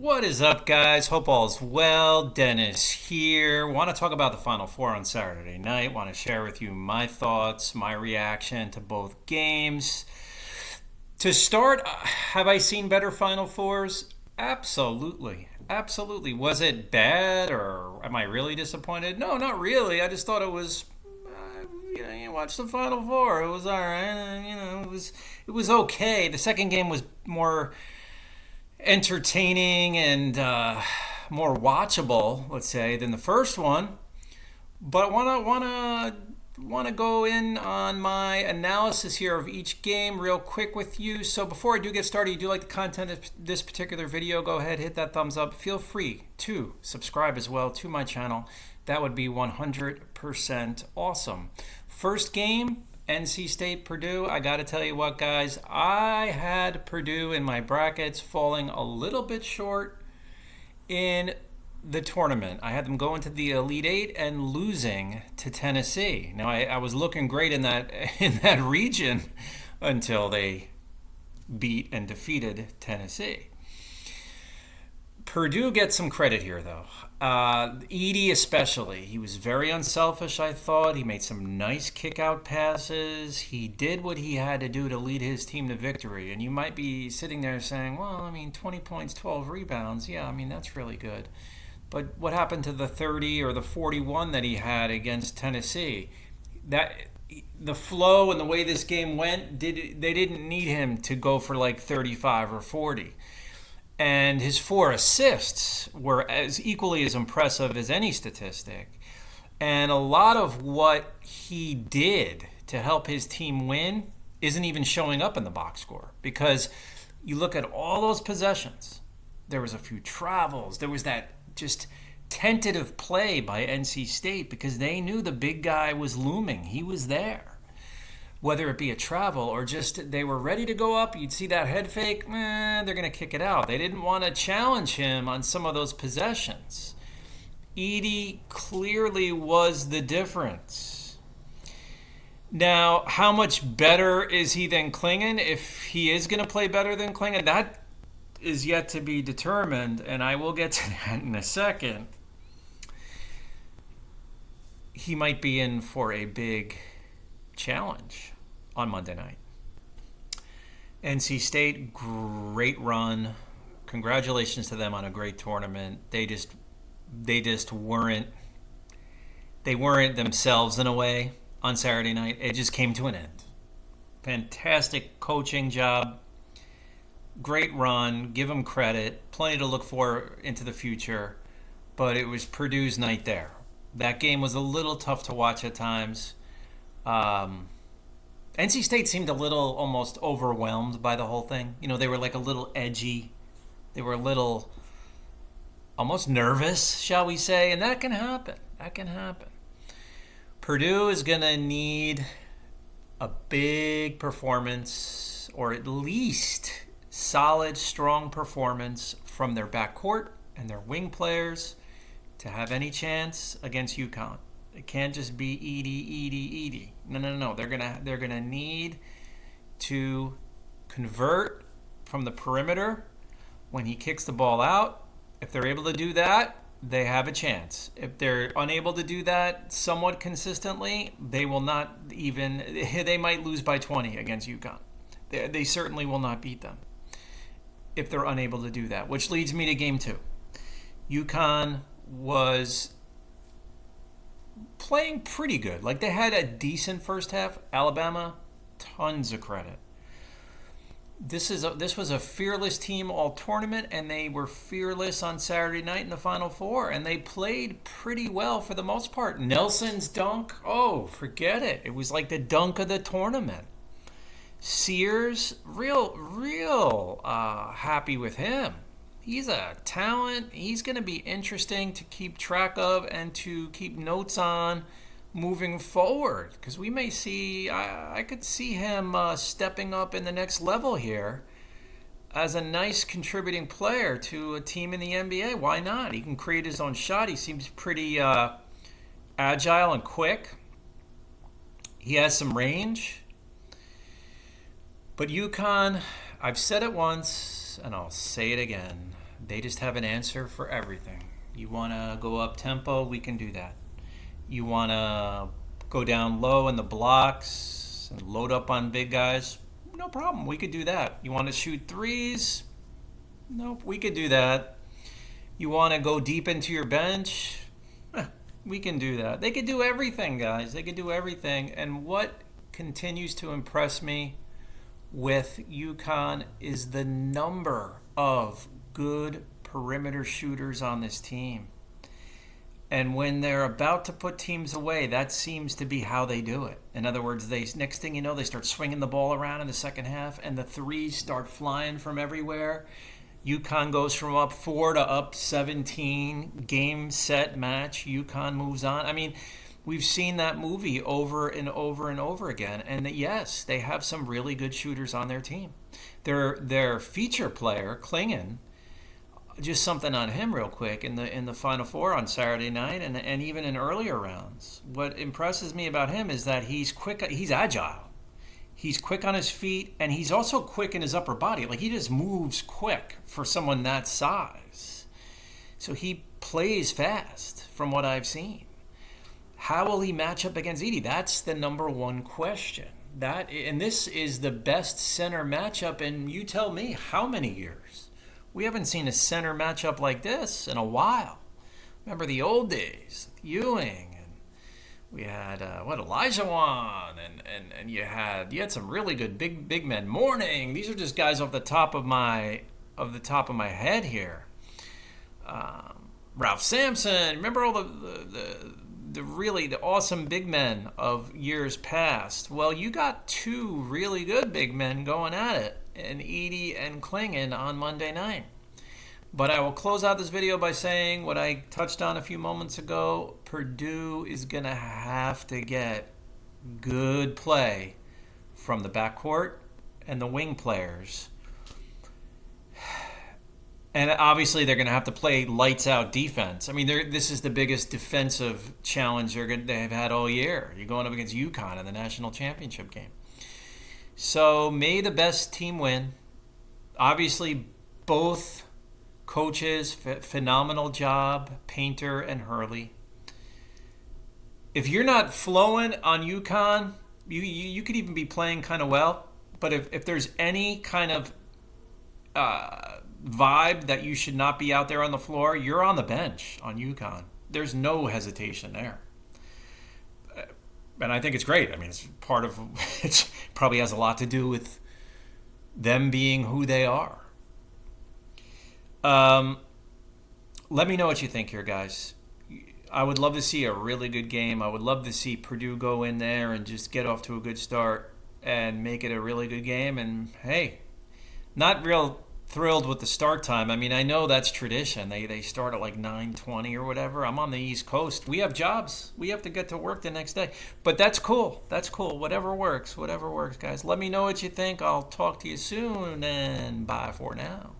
What is up, guys? Hope all's well. Dennis here. Want to talk about the Final-4 on Saturday night. Want to share with you my thoughts, my reaction to both games. To start, have I seen better Final-4s? Absolutely. Absolutely. Was it bad or am I really disappointed? No, not really. I just thought it was you watch the Final-4. It was all right. It was okay. The second game was more entertaining and more watchable, let's say, than the first one. But wanna go in on my analysis here of each game real quick with you. So before I do get started, you do like the content of this particular video, go ahead, hit that thumbs up. Feel free to subscribe as well to my channel. That would be 100% awesome. First game, NC State, Purdue. I got to tell you what, guys, I had Purdue in my brackets falling a little bit short in the tournament. I had them going to the Elite Eight and losing to Tennessee. Now, I was looking great in that region until they beat and defeated Tennessee. Purdue gets some credit here, though. Edey especially. He was very unselfish, I thought. He made some nice kick-out passes. He did what he had to do to lead his team to victory. And you might be sitting there saying, well, 20 points, 12 rebounds. Yeah, that's really good. But what happened to the 30 or the 41 that he had against Tennessee? The flow and the way this game went, they didn't need him to go for like 35 or 40. And his 4 assists were equally as impressive as any statistic. And a lot of what he did to help his team win isn't even showing up in the box score. Because you look at all those possessions, there was a few travels, there was that just tentative play by NC State because they knew the big guy was looming. He was there. Whether it be a travel or just they were ready to go up, you'd see that head fake, they're going to kick it out. They didn't want to challenge him on some of those possessions. Edey clearly was the difference. Now, how much better is he than Klingon? If he is going to play better than Klingon, that is yet to be determined, and I will get to that in a second. He might be in for a big challenge on Monday night. NC State, great run. Congratulations to them on a great tournament. They just weren't themselves in a way on Saturday night. It just came to an end. Fantastic coaching job. Great run. Give them credit. Plenty to look for into the future. But it was Purdue's night there. That game was a little tough to watch at times. NC State seemed a little almost overwhelmed by the whole thing. They were like a little edgy. They were a little almost nervous, shall we say, and that can happen. Purdue is going to need a big performance, or at least solid, strong performance from their backcourt and their wing players to have any chance against UCONN. It can't just be Edey. No. They're gonna need to convert from the perimeter when he kicks the ball out. If they're able to do that, they have a chance. If they're unable to do that somewhat consistently, they will not even. They might lose by 20 against UConn. They certainly will not beat them if they're unable to do that. Which leads me to game 2. UConn was playing pretty good. Like, they had a decent first half. Alabama, tons of credit. This was a fearless team all tournament, and they were fearless on Saturday night in the Final-4, and they played pretty well for the most part. Nelson's dunk, forget it. It was like the dunk of the tournament. Sears, real happy with him. He's a talent. He's going to be interesting to keep track of and to keep notes on moving forward, because we may see, I could see him stepping up in the next level here as a nice contributing player to a team in the NBA. Why not? He can create his own shot. He seems pretty agile and quick. He has some range. But UConn, I've said it once and I'll say it again. They just have an answer for everything. You want to go up tempo, we can do that. You want to go down low in the blocks and load up on big guys, no problem, we could do that. You want to shoot threes? Nope, we could do that. You want to go deep into your bench? We can do that. They could do everything, guys. They could do everything. And what continues to impress me with UConn is the number of good perimeter shooters on this team. And when they're about to put teams away, that seems to be how they do it. In other words, next thing you know, they start swinging the ball around in the second half, and the threes start flying from everywhere. UConn goes from up 4 to up 17. Game, set, match. UConn moves on. I mean, we've seen that movie over and over and over again. And yes, they have some really good shooters on their team. Their feature player, Klingon, just something on him real quick in the Final-4 on Saturday night and even in earlier rounds. What impresses me about him is that he's quick, he's agile. He's quick on his feet, and he's also quick in his upper body. Like, he just moves quick for someone that size. So he plays fast from what I've seen. How will he match up against Edey? That's the number one question. And this is the best center matchup in, you tell me, how many years? We haven't seen a center matchup like this in a while. Remember the old days, Ewing, and we had Elijah Wan, and you had some really good big men. Morning. These are just guys off the top of my head here. Ralph Sampson. Remember all the really awesome big men of years past. Well, you got two really good big men going at it, and Edey and Klingon on Monday night. But I will close out this video by saying what I touched on a few moments ago. Purdue is going to have to get good play from the backcourt and the wing players. And obviously they're going to have to play lights out defense. I mean, this is the biggest defensive challenge they've had all year. You're going up against UConn in the national championship game. So may the best team win. Obviously, both coaches, phenomenal job, Painter and Hurley. If you're not flowing on UConn, you could even be playing kind of well. But if there's any kind of vibe that you should not be out there on the floor, you're on the bench on UConn. There's no hesitation there. And I think it's great. I mean, it's part of it. Probably has a lot to do with them being who they are. Let me know what you think here, guys. I would love to see a really good game. I would love to see Purdue go in there and just get off to a good start and make it a really good game. And hey, not real thrilled with the start time. I mean, I know that's tradition. They start at like 9:20 or whatever. I'm on the East Coast. We have jobs. We have to get to work the next day. But that's cool. That's cool. Whatever works, guys. Let me know what you think. I'll talk to you soon, and bye for now.